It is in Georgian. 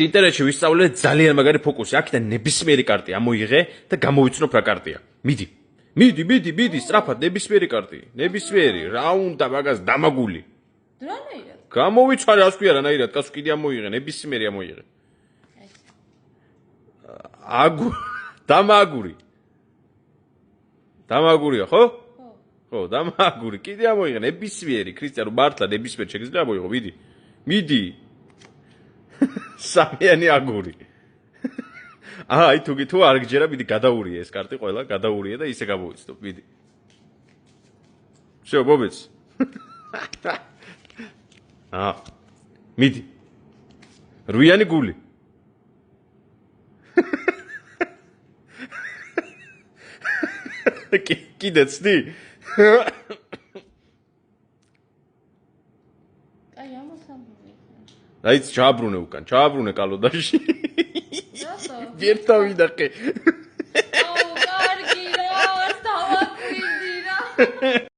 ინტერნეტში ვისწავლე ძალიან მაგარი ფოკუსი. აქედან ნებისმიერი კარტი ამოიღე და გამოვიცნობ რა კარტია. მიდი, სწრაფად ნებისმიერი კარტი. ნებისმიერი, რა უნდა მაგას დამაგული. დრონეირად. გამოვიცვალე, ასე ვქია რანაირად, კაცო კიდე ამოიღე, ნებისმიერი ამოიღე. დამაგური. დამაგურია, ხო? ხო, დამაგური. კიდე ამოიღე, ნებისმიერი, ქრისტიანო, მართლა ნებისმიერი შეგიძლია ამოიღო, მიდი. სამიანი აგური. აი თუ არ გჯერა, მიდი გადაურია ეს კარტი ყველა, გადაურია და ისე გამოვიცნობ, მიდი. შევ მომეც. მიდი. რვიანი გული. კიდე ცდი? აი ამასამბობი. აი ჩააბრუნე უკან, ჩააბრუნე კალოდაში. ერთავი დახე. აუ, კარგი რა, დავაკვირდი რა.